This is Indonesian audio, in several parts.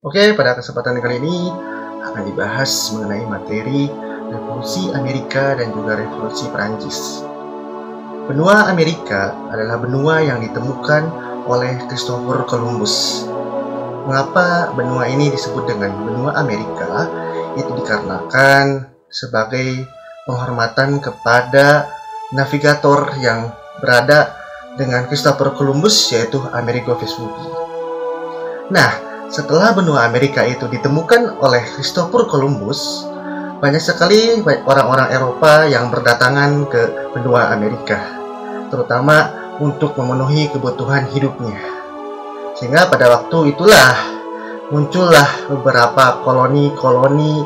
Oke, pada kesempatan kali ini akan dibahas mengenai materi Revolusi Amerika dan juga Revolusi Perancis. Benua Amerika adalah benua yang ditemukan oleh Christopher Columbus. Mengapa benua ini disebut dengan benua Amerika? Itu dikarenakan sebagai penghormatan kepada navigator yang berada dengan Christopher Columbus, yaitu Amerigo Vespucci. Nah, setelah benua Amerika itu ditemukan oleh Christopher Columbus, banyak sekali orang-orang Eropa yang berdatangan ke benua Amerika, terutama untuk memenuhi kebutuhan hidupnya. Sehingga pada waktu itulah muncullah beberapa koloni-koloni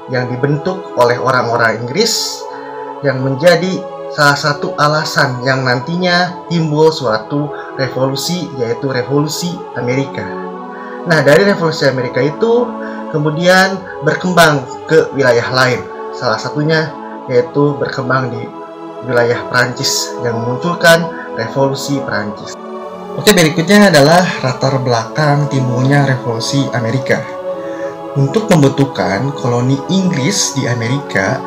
yang dibentuk oleh orang-orang Inggris yang menjadi salah satu alasan yang nantinya timbul suatu revolusi, yaitu Revolusi Amerika. Nah, dari Revolusi Amerika itu kemudian berkembang ke wilayah lain. Salah satunya yaitu berkembang di wilayah Prancis yang memunculkan Revolusi Prancis. Oke, berikutnya adalah latar belakang timbulnya Revolusi Amerika. Untuk pembentukan koloni Inggris di Amerika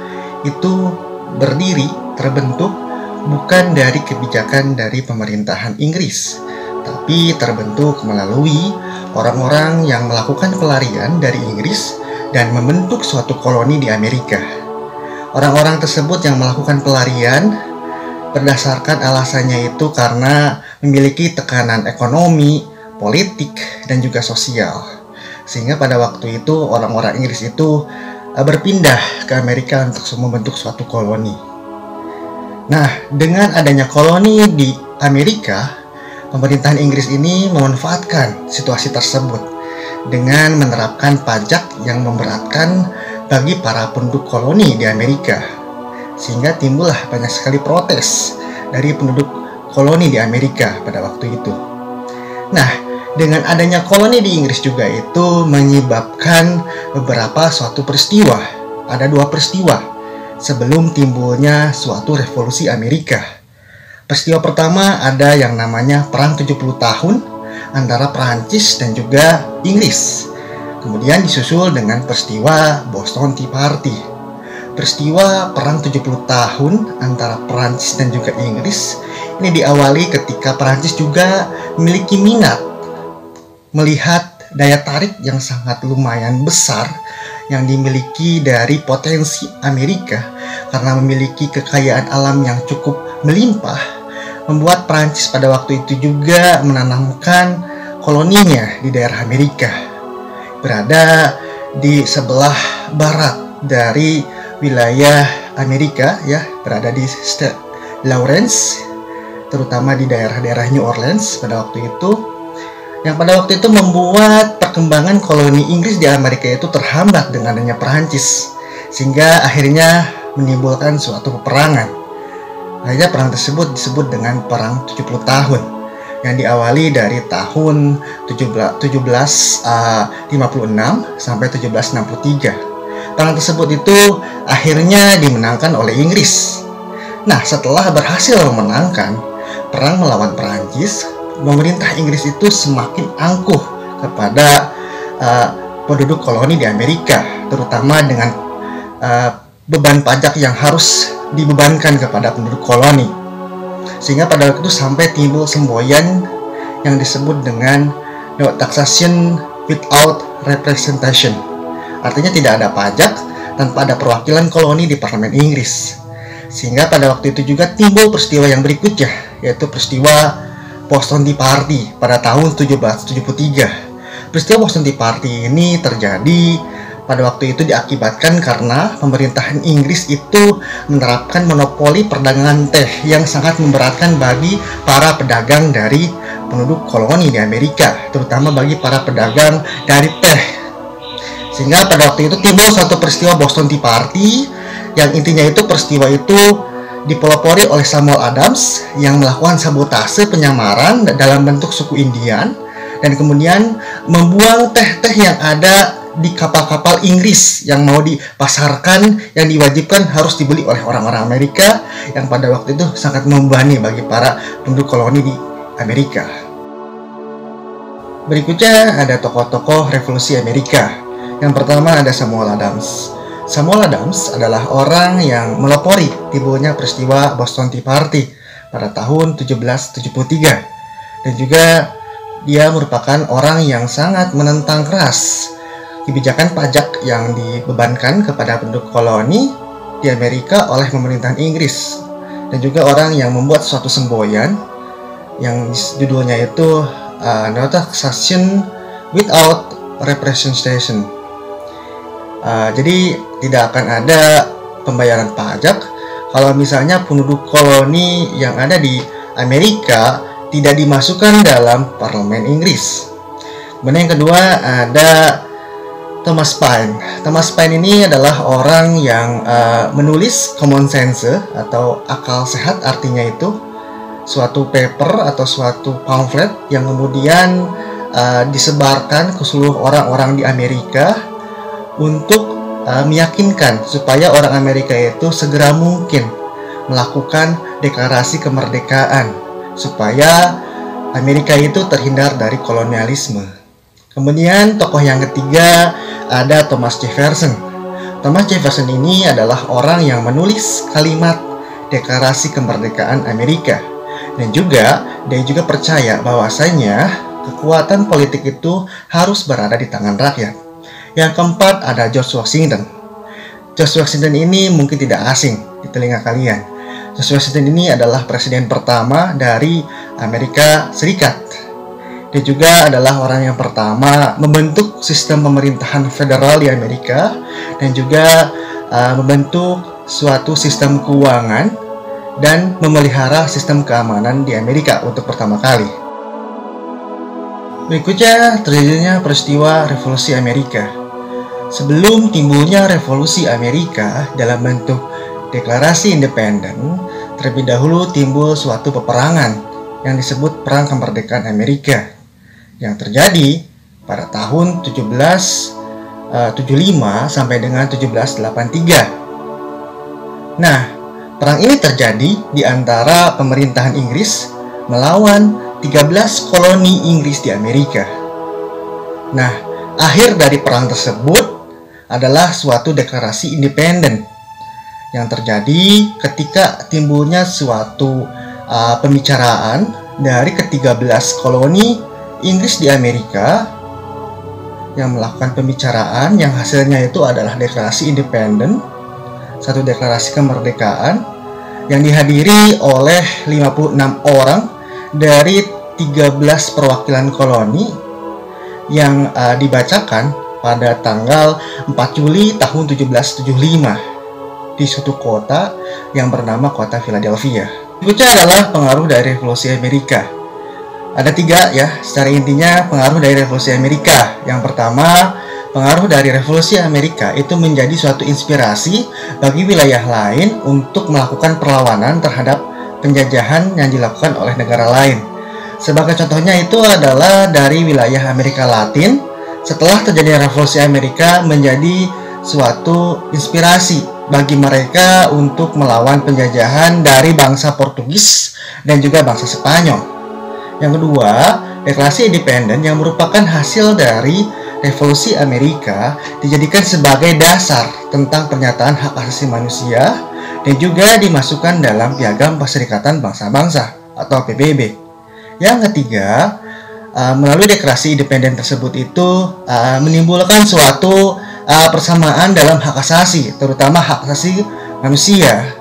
itu terbentuk bukan dari kebijakan dari pemerintahan Inggris, tapi terbentuk melalui orang-orang yang melakukan pelarian dari Inggris dan membentuk suatu koloni di Amerika. Orang-orang tersebut yang melakukan pelarian berdasarkan alasannya itu karena memiliki tekanan ekonomi, politik, dan juga sosial. Sehingga pada waktu itu orang-orang Inggris itu berpindah ke Amerika untuk membentuk suatu koloni. Nah, dengan adanya koloni di Amerika, pemerintahan Inggris ini memanfaatkan situasi tersebut dengan menerapkan pajak yang memberatkan bagi para penduduk koloni di Amerika, sehingga timbullah banyak sekali protes dari penduduk koloni di Amerika pada waktu itu. Nah, dengan adanya koloni di Inggris juga itu menyebabkan suatu peristiwa. Ada dua peristiwa sebelum timbulnya suatu revolusi Amerika. Peristiwa pertama ada yang namanya Perang 70 tahun antara Perancis dan juga Inggris. Kemudian disusul dengan peristiwa Boston Tea Party. Peristiwa Perang 70 tahun antara Perancis dan juga Inggris ini diawali ketika Perancis juga memiliki minat melihat daya tarik yang sangat lumayan besar yang dimiliki dari potensi Amerika karena memiliki kekayaan alam yang cukup melimpah, membuat Perancis pada waktu itu juga menanamkan koloninya di daerah Amerika, berada di sebelah barat dari wilayah Amerika, ya, berada di State Lawrence, terutama di daerah-daerah New Orleans pada waktu itu, yang pada waktu itu membuat perkembangan koloni Inggris di Amerika itu terhambat dengan adanya Perancis, sehingga akhirnya menimbulkan suatu peperangan. Akhirnya perang tersebut disebut dengan Perang 70 tahun yang diawali dari tahun 1756 sampai 1763. Perang tersebut itu akhirnya dimenangkan oleh Inggris. Nah, setelah berhasil memenangkan perang melawan Perancis, pemerintah Inggris itu semakin angkuh kepada penduduk koloni di Amerika, terutama dengan beban pajak yang harus dibebankan kepada penduduk koloni. Sehingga pada waktu itu sampai timbul semboyan yang disebut dengan no taxation without representation. Artinya tidak ada pajak tanpa ada perwakilan koloni di parlemen Inggris. Sehingga pada waktu itu juga timbul peristiwa yang berikutnya, yaitu peristiwa Boston Tea Party pada tahun 1773. Peristiwa Boston Tea Party ini terjadi pada waktu itu diakibatkan karena pemerintahan Inggris itu menerapkan monopoli perdagangan teh yang sangat memberatkan bagi para pedagang dari penduduk koloni di Amerika, terutama bagi para pedagang dari teh. Sehingga pada waktu itu timbul suatu peristiwa Boston Tea Party yang intinya itu peristiwa itu dipelopori oleh Samuel Adams yang melakukan sabotase penyamaran dalam bentuk suku Indian dan kemudian membuang teh-teh yang ada di kapal-kapal Inggris yang mau dipasarkan, yang diwajibkan harus dibeli oleh orang-orang Amerika, yang pada waktu itu sangat membebani bagi para penduduk koloni di Amerika. Berikutnya ada tokoh-tokoh revolusi Amerika. Yang pertama ada Samuel Adams. Samuel Adams adalah orang yang melopori timbulnya peristiwa Boston Tea Party pada tahun 1773. Dan juga dia merupakan orang yang sangat menentang keras kebijakan pajak yang dibebankan kepada penduduk koloni di Amerika oleh pemerintahan Inggris. Dan juga orang yang membuat suatu semboyan yang judulnya itu No Taxation Without Representation. Jadi tidak akan ada pembayaran pajak kalau misalnya penduduk koloni yang ada di Amerika tidak dimasukkan dalam parlemen Inggris. Kemudian yang kedua ada Thomas Paine. Thomas Paine ini adalah orang yang menulis common sense atau akal sehat, artinya itu suatu paper atau suatu pamflet yang kemudian disebarkan ke seluruh orang-orang di Amerika untuk meyakinkan supaya orang Amerika itu segera mungkin melakukan deklarasi kemerdekaan supaya Amerika itu terhindar dari kolonialisme. Kemudian tokoh yang ketiga ada Thomas Jefferson. Thomas Jefferson ini adalah orang yang menulis kalimat deklarasi kemerdekaan Amerika. Dan juga dia juga percaya bahwasanya kekuatan politik itu harus berada di tangan rakyat. Yang keempat ada George Washington. George Washington ini mungkin tidak asing di telinga kalian. George Washington ini adalah presiden pertama dari Amerika Serikat. Dia juga adalah orang yang pertama membentuk sistem pemerintahan federal di Amerika dan juga membentuk suatu sistem keuangan dan memelihara sistem keamanan di Amerika untuk pertama kali. Berikutnya terjadinya peristiwa Revolusi Amerika. Sebelum timbulnya Revolusi Amerika dalam bentuk deklarasi independen, terlebih dahulu timbul suatu peperangan yang disebut Perang Kemerdekaan Amerika yang terjadi pada tahun 1775 sampai dengan 1783. Nah, perang ini terjadi di antara pemerintahan Inggris melawan 13 koloni Inggris di Amerika. Nah, akhir dari perang tersebut adalah suatu deklarasi independen yang terjadi ketika timbulnya suatu pembicaraan dari ke-13 koloni Inggris di Amerika yang melakukan pembicaraan yang hasilnya itu adalah deklarasi independen, satu deklarasi kemerdekaan yang dihadiri oleh 56 orang dari 13 perwakilan koloni yang dibacakan pada tanggal 4 Juli tahun 1775 di suatu kota yang bernama kota Philadelphia. Berikutnya adalah pengaruh dari Revolusi Amerika. Ada 3 ya, secara intinya pengaruh dari Revolusi Amerika. Yang pertama, pengaruh dari Revolusi Amerika itu menjadi suatu inspirasi bagi wilayah lain untuk melakukan perlawanan terhadap penjajahan yang dilakukan oleh negara lain. Sebagai contohnya itu adalah dari wilayah Amerika Latin. Setelah terjadi Revolusi Amerika menjadi suatu inspirasi bagi mereka untuk melawan penjajahan dari bangsa Portugis dan juga bangsa Spanyol. Yang kedua, deklarasi independen yang merupakan hasil dari Revolusi Amerika dijadikan sebagai dasar tentang pernyataan hak asasi manusia dan juga dimasukkan dalam Piagam Perserikatan Bangsa-Bangsa atau PBB. Yang ketiga, melalui deklarasi independen tersebut itu menimbulkan suatu persamaan dalam hak asasi, terutama hak asasi manusia,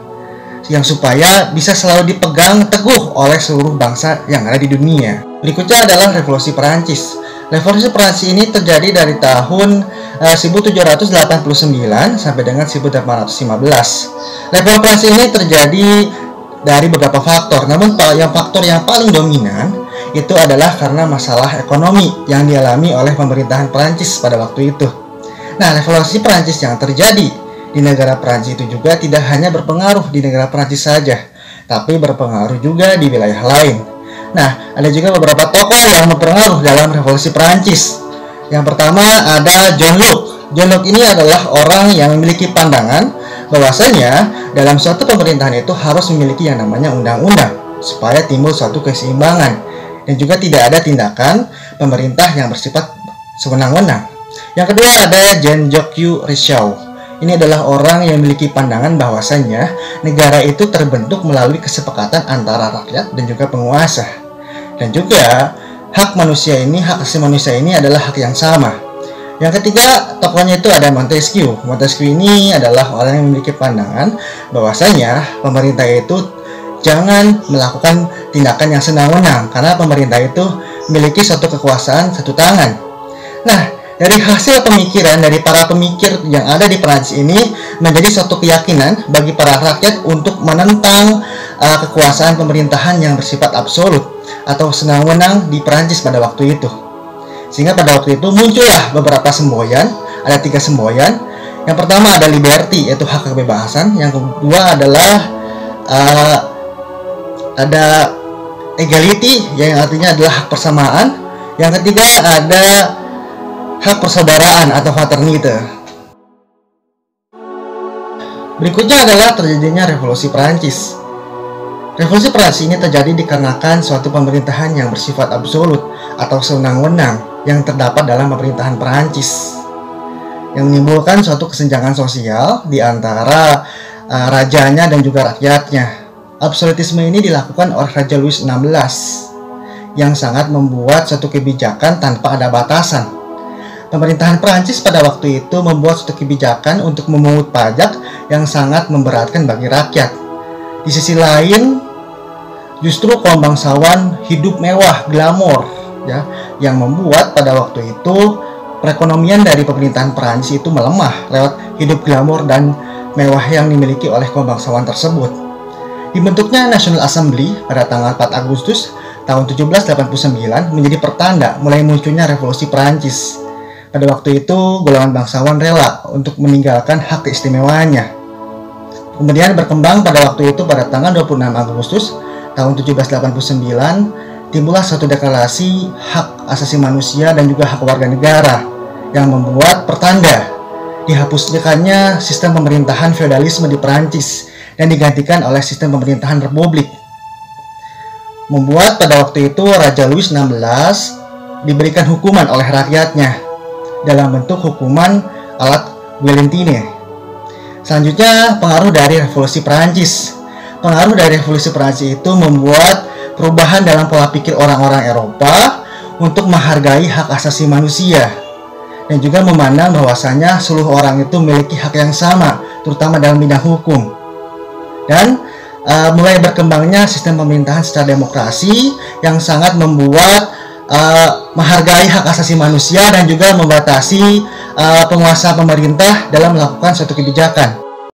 yang supaya bisa selalu dipegang teguh oleh seluruh bangsa yang ada di dunia. Berikutnya adalah Revolusi Perancis. Revolusi Perancis ini terjadi dari tahun 1789 sampai dengan 1815. Revolusi Perancis ini terjadi dari beberapa faktor, namun faktor yang paling dominan itu adalah karena masalah ekonomi yang dialami oleh pemerintahan Perancis pada waktu itu. Nah, Revolusi Perancis yang terjadi di negara Perancis itu juga tidak hanya berpengaruh di negara Perancis saja, tapi berpengaruh juga di wilayah lain. Nah, ada juga beberapa tokoh yang berpengaruh dalam Revolusi Perancis. Yang pertama ada John Locke. John Locke ini adalah orang yang memiliki pandangan bahwasanya dalam suatu pemerintahan itu harus memiliki yang namanya undang-undang supaya timbul suatu keseimbangan dan juga tidak ada tindakan pemerintah yang bersifat sewenang-wenang. Yang kedua ada Jean-Jacques Rousseau. Ini adalah orang yang memiliki pandangan bahwasanya negara itu terbentuk melalui kesepakatan antara rakyat dan juga penguasa. Dan juga hak asasi manusia ini adalah hak yang sama. Yang ketiga, tokohnya itu ada Montesquieu. Montesquieu ini adalah orang yang memiliki pandangan bahwasanya pemerintah itu jangan melakukan tindakan yang senang-wenang karena pemerintah itu memiliki suatu kekuasaan satu tangan. Nah, dari hasil pemikiran dari para pemikir yang ada di Prancis ini menjadi suatu keyakinan bagi para rakyat untuk menentang kekuasaan pemerintahan yang bersifat absolut atau senang-wenang di Prancis pada waktu itu. Sehingga pada waktu itu muncullah beberapa semboyan, ada 3 semboyan. Yang pertama ada liberty, yaitu hak kebebasan. Yang kedua adalah ada equality, yang artinya adalah hak persamaan. Yang ketiga ada hak persaudaraan atau fraternite. Berikutnya adalah terjadinya revolusi Perancis. Revolusi Perancis ini terjadi dikarenakan suatu pemerintahan yang bersifat absolut atau sewenang-wenang yang terdapat dalam pemerintahan Perancis, yang menimbulkan suatu kesenjangan sosial di antara rajanya dan juga rakyatnya. Absolutisme ini dilakukan oleh Raja Louis XVI yang sangat membuat suatu kebijakan tanpa ada batasan. Pemerintahan Perancis pada waktu itu membuat suatu kebijakan untuk memungut pajak yang sangat memberatkan bagi rakyat. Di sisi lain, justru kaum bangsawan hidup mewah, glamor, ya, yang membuat pada waktu itu perekonomian dari pemerintahan Perancis itu melemah lewat hidup glamor dan mewah yang dimiliki oleh kaum bangsawan tersebut. Dibentuknya National Assembly pada tanggal 4 Agustus tahun 1789 menjadi pertanda mulai munculnya revolusi Perancis. Pada waktu itu, golongan bangsawan rela untuk meninggalkan hak keistimewaannya. Kemudian berkembang pada waktu itu pada tanggal 26 Agustus tahun 1789 timbullah suatu deklarasi hak asasi manusia dan juga hak warga negara yang membuat pertanda dihapuskannya sistem pemerintahan feodalisme di Perancis dan digantikan oleh sistem pemerintahan republik. Membuat pada waktu itu Raja Louis XVI diberikan hukuman oleh rakyatnya dalam bentuk hukuman alat guillotine. Selanjutnya, pengaruh dari revolusi Perancis. Pengaruh dari revolusi Perancis itu membuat perubahan dalam pola pikir orang-orang Eropa untuk menghargai hak asasi manusia dan juga memandang bahwasanya seluruh orang itu memiliki hak yang sama, terutama dalam bidang hukum. Dan mulai berkembangnya sistem pemerintahan secara demokrasi yang sangat membuat menghargai hak asasi manusia dan juga membatasi penguasa pemerintah dalam melakukan suatu kebijakan.